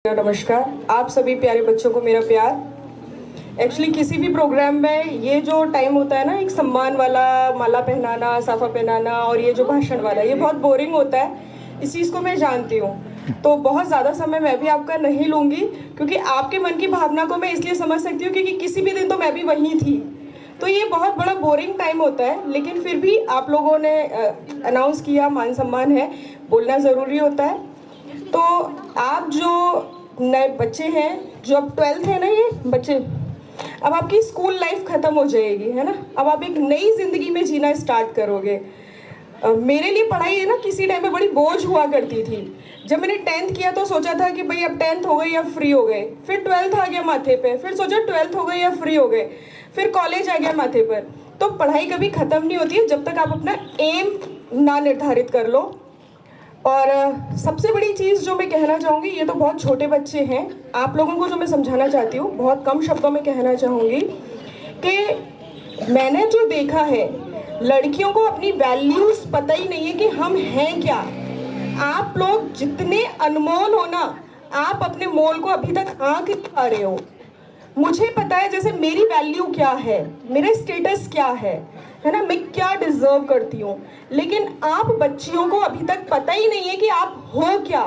नमस्कार, आप सभी प्यारे बच्चों को मेरा प्यार। एक्चुअली किसी भी प्रोग्राम में ये जो टाइम होता है ना, एक सम्मान वाला, माला पहनाना, साफा पहनाना और ये जो भाषण वाला, ये बहुत बोरिंग होता है। इस चीज़ को मैं जानती हूँ, तो बहुत ज़्यादा समय मैं भी आपका नहीं लूँगी, क्योंकि आपके मन की भावना को मैं इसलिए समझ सकती हूँ क्योंकि किसी भी दिन तो मैं भी वहीं थी। तो ये बहुत बड़ा बोरिंग टाइम होता है, लेकिन फिर भी आप लोगों ने अनाउंस किया, मान सम्मान है, बोलना ज़रूरी होता है। तो आप जो नए बच्चे हैं, जो अब 12th है ना, ये बच्चे, अब आपकी स्कूल लाइफ खत्म हो जाएगी, है ना। अब आप एक नई जिंदगी में जीना स्टार्ट करोगे। मेरे लिए पढ़ाई है ना, किसी टाइम में बड़ी बोझ हुआ करती थी। जब मैंने 10th किया तो सोचा था कि भाई अब 10th हो गई, अब फ्री हो गए। फिर 12th आ गया माथे पे, फिर सोचा 12th हो गई, अब फ्री हो गए। फिर कॉलेज आ गया माथे पर। तो पढ़ाई कभी खत्म नहीं होती है जब तक आप अपना एम ना निर्धारित कर लो। और सबसे बड़ी चीज़ जो मैं कहना चाहूँगी, ये तो बहुत छोटे बच्चे हैं, आप लोगों को जो मैं समझाना चाहती हूँ, बहुत कम शब्दों में कहना चाहूँगी कि मैंने जो देखा है, लड़कियों को अपनी वैल्यूज़ पता ही नहीं है कि हम हैं क्या। आप लोग जितने अनमोल हो ना, आप अपने मोल को अभी तक आंक नहीं पा रहे हो। मुझे पता है जैसे मेरी वैल्यू क्या है, मेरा स्टेटस क्या है ना, मैं क्या डिजर्व करती हूँ। लेकिन आप बच्चियों को अभी तक पता ही नहीं है कि आप हो क्या।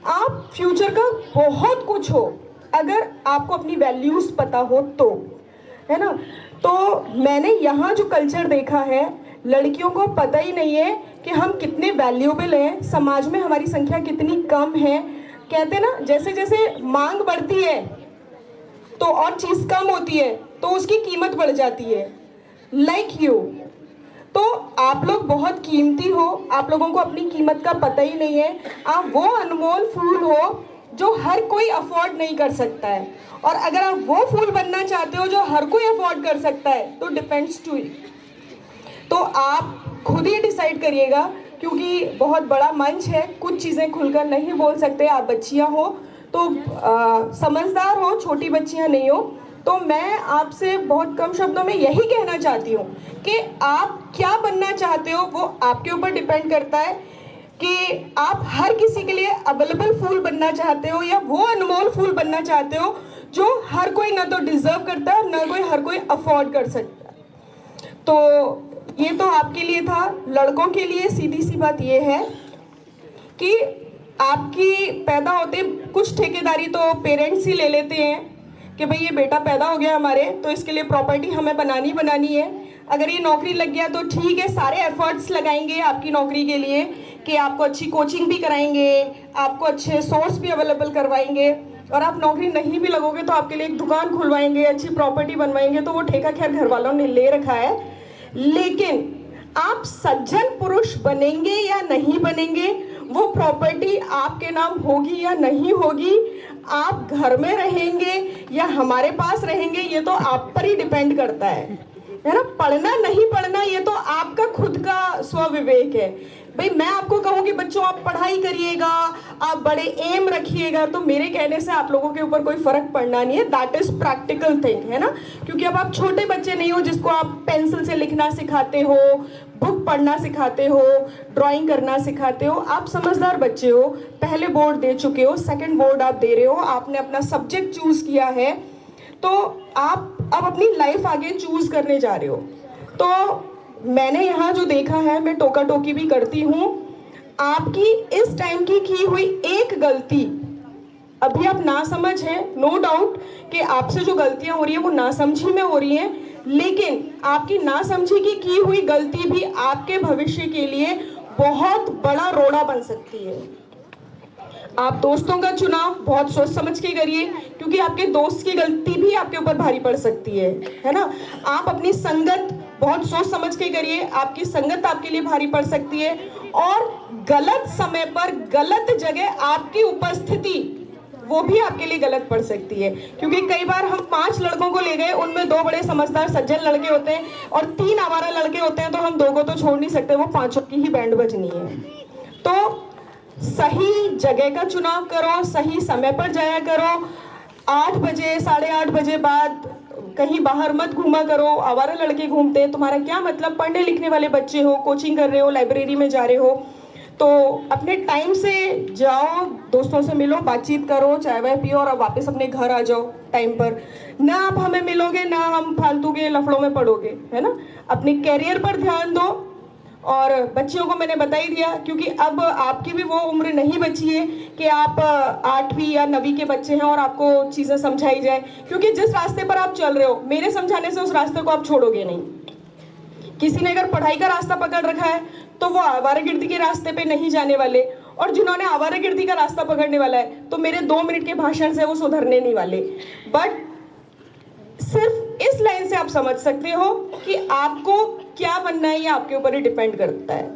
आप फ्यूचर का बहुत कुछ हो, अगर आपको अपनी वैल्यूज पता हो तो, है ना। तो मैंने यहाँ जो कल्चर देखा है, लड़कियों को पता ही नहीं है कि हम कितने वैल्यूएबल हैं, समाज में हमारी संख्या कितनी कम है। कहते हैं ना, जैसे जैसे मांग बढ़ती है तो और चीज कम होती है तो उसकी कीमत बढ़ जाती है। लाइक यू, तो आप लोग बहुत कीमती हो, आप लोगों को अपनी कीमत का पता ही नहीं है। आप वो अनमोल फूल हो जो हर कोई अफोर्ड नहीं कर सकता है, और अगर आप वो फूल बनना चाहते हो जो हर कोई अफोर्ड कर सकता है, तो डिपेंड्स टू यू। तो आप खुद ही डिसाइड करिएगा, क्योंकि बहुत बड़ा मंच है, कुछ चीज़ें खुलकर नहीं बोल सकते। आप बच्चियां हो तो समझदार हो, छोटी बच्चियां नहीं हो। तो मैं आपसे बहुत कम शब्दों में यही कहना चाहती हूँ कि आप क्या बनना चाहते हो वो आपके ऊपर डिपेंड करता है, कि आप हर किसी के लिए अवेलेबल फूल बनना चाहते हो या वो अनमोल फूल बनना चाहते हो जो हर कोई ना तो डिजर्व करता है, ना कोई हर कोई अफोर्ड कर सकता है। तो ये तो आपके लिए था। लड़कों के लिए सीधी सी बात ये है कि आपकी पैदा होते कुछ ठेकेदारी तो पेरेंट्स ही ले लेते हैं कि भाई ये बेटा पैदा हो गया हमारे, तो इसके लिए प्रॉपर्टी हमें बनानी है। अगर ये नौकरी लग गया तो ठीक है, सारे एफर्ट्स लगाएंगे आपकी नौकरी के लिए, कि आपको अच्छी कोचिंग भी कराएंगे, आपको अच्छे सोर्स भी अवेलेबल करवाएंगे, और आप नौकरी नहीं भी लगोगे तो आपके लिए एक दुकान खुलवाएंगे, अच्छी प्रॉपर्टी बनवाएंगे। तो वो ठेका खैर घर वालों ने ले रखा है, लेकिन आप सज्जन पुरुष बनेंगे या नहीं बनेंगे, वो प्रॉपर्टी आपके नाम होगी या नहीं होगी, आप घर में रहेंगे या हमारे पास रहेंगे, ये तो आप पर ही डिपेंड करता है ना। पढ़ना नहीं पढ़ना ये तो आपका खुद का स्वविवेक है। भाई मैं आपको कहूँ कि बच्चों आप पढ़ाई करिएगा, आप बड़े एम रखिएगा, तो मेरे कहने से आप लोगों के ऊपर कोई फर्क पड़ना नहीं है। दैट इज प्रैक्टिकल थिंग, है ना। क्योंकि अब आप छोटे बच्चे नहीं हो जिसको आप पेंसिल से लिखना सिखाते हो, बुक पढ़ना सिखाते हो, ड्राइंग करना सिखाते हो। आप समझदार बच्चे हो, पहले बोर्ड दे चुके हो, सेकंड बोर्ड आप दे रहे हो, आपने अपना सब्जेक्ट चूज किया है, तो आप अब अपनी लाइफ आगे चूज करने जा रहे हो। तो मैंने यहाँ जो देखा है, मैं टोका टोकी भी करती हूँ, आपकी इस टाइम की हुई एक गलती, अभी आप ना समझ है, नो डाउट कि आपसे जो गलतियां हो रही है वो नासमझी में हो रही हैं, लेकिन आपकी नासमझी की हुई गलती भी आपके भविष्य के लिए बहुत बड़ा रोड़ा बन सकती है। आप दोस्तों का चुनाव बहुत सोच समझ के करिए, क्योंकि आपके दोस्त की गलती भी आपके ऊपर भारी पड़ सकती है ना। आप अपनी संगत बहुत सोच समझ के करिए, आपकी संगत आपके लिए भारी पड़ सकती है, और गलत समय पर गलत जगह आपकी उपस्थिति वो भी आपके लिए गलत पड़ सकती है। क्योंकि कई बार हम 5 लड़कों को ले गए, उनमें 2 बड़े समझदार सज्जन लड़के होते हैं और 3 आवारा लड़के होते हैं, तो हम 2 को तो छोड़ नहीं सकते, वो 5 की ही बैंड बजनी है। तो सही जगह का चुनाव करो, सही समय पर जाया करो। 8 बजे 8:30 बजे बाद कहीं बाहर मत घूमा करो। आवारा लड़के घूमते हैं, तुम्हारा क्या मतलब, पढ़ने लिखने वाले बच्चे हो, कोचिंग कर रहे हो, लाइब्रेरी में जा रहे हो। तो अपने टाइम से जाओ, दोस्तों से मिलो, बातचीत करो, चाय वाय पियो और अब वापस अपने घर आ जाओ टाइम पर। ना आप हमें मिलोगे, ना हम फालतू के लफड़ों में पड़ोगे, है ना। अपने कैरियर पर ध्यान दो। और बच्चियों को मैंने बता ही दिया, क्योंकि अब आपकी भी वो उम्र नहीं बची है कि आप 8वीं या 9वीं के बच्चे हैं और आपको चीज़ें समझाई जाए, क्योंकि जिस रास्ते पर आप चल रहे हो, मेरे समझाने से उस रास्ते को आप छोड़ोगे नहीं। किसी ने अगर पढ़ाई का रास्ता पकड़ रखा है तो वो आवारागर्दी के रास्ते पे नहीं जाने वाले, और जिन्होंने आवारागर्दी का रास्ता पकड़ने वाला है तो मेरे 2 मिनट के भाषण से वो सुधरने नहीं वाले। बट सिर्फ इस लाइन से आप समझ सकते हो कि आपको क्या बनना है, ये आपके ऊपर ही डिपेंड करता है।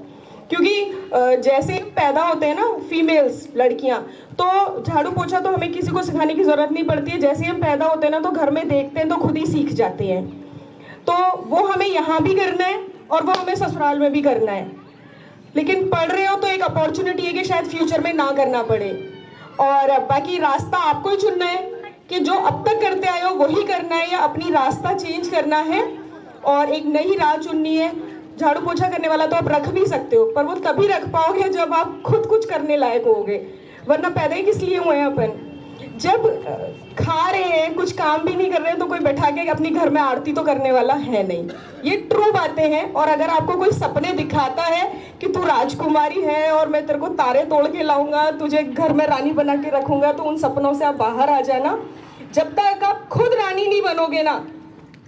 क्योंकि जैसे ही पैदा होते हैं ना फीमेल्स, लड़कियां, तो झाड़ू पोछा तो हमें किसी को सिखाने की जरूरत नहीं पड़ती है। जैसे ही हम पैदा होते हैं ना तो घर में देखते हैं तो खुद ही सीख जाते हैं। तो वो हमें यहाँ भी करना है और वो हमें ससुराल में भी करना है। लेकिन पढ़ रहे हो तो एक अपॉर्चुनिटी है कि शायद फ्यूचर में ना करना पड़े, और बाकी रास्ता आपको ही चुनना है कि जो अब तक करते आए हो वही करना है या अपनी रास्ता चेंज करना है और एक नई राह चुननी है। झाड़ू पोछा करने वाला तो आप रख भी सकते हो, पर वो तभी रख पाओगे जब आप खुद कुछ करने लायक होगे, वरना पैदा ही किस लिए हुए हैं अपन। जब खा रहे हैं, कुछ काम भी नहीं कर रहे हैं, तो कोई बैठा के अपनी घर में आरती तो करने वाला है नहीं। ये ट्रू बातें हैं। और अगर आपको कोई सपने दिखाता है कि तू राजकुमारी है और मैं तेरे को तारे तोड़ के लाऊंगा, तुझे घर में रानी बना के रखूंगा, तो उन सपनों से आप बाहर आ जाना। जब तक आप खुद रानी नहीं बनोगे ना,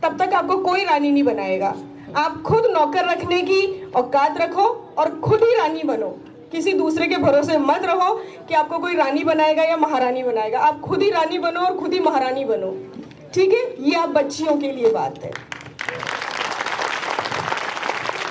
तब तक आपको कोई रानी नहीं बनाएगा। आप खुद नौकर रखने की औकात रखो और खुद ही रानी बनो। किसी दूसरे के भरोसे मत रहो कि आपको कोई रानी बनाएगा या महारानी बनाएगा। आप खुद ही रानी बनो और खुद ही महारानी बनो, ठीक है। ये आप बच्चियों के लिए बात है।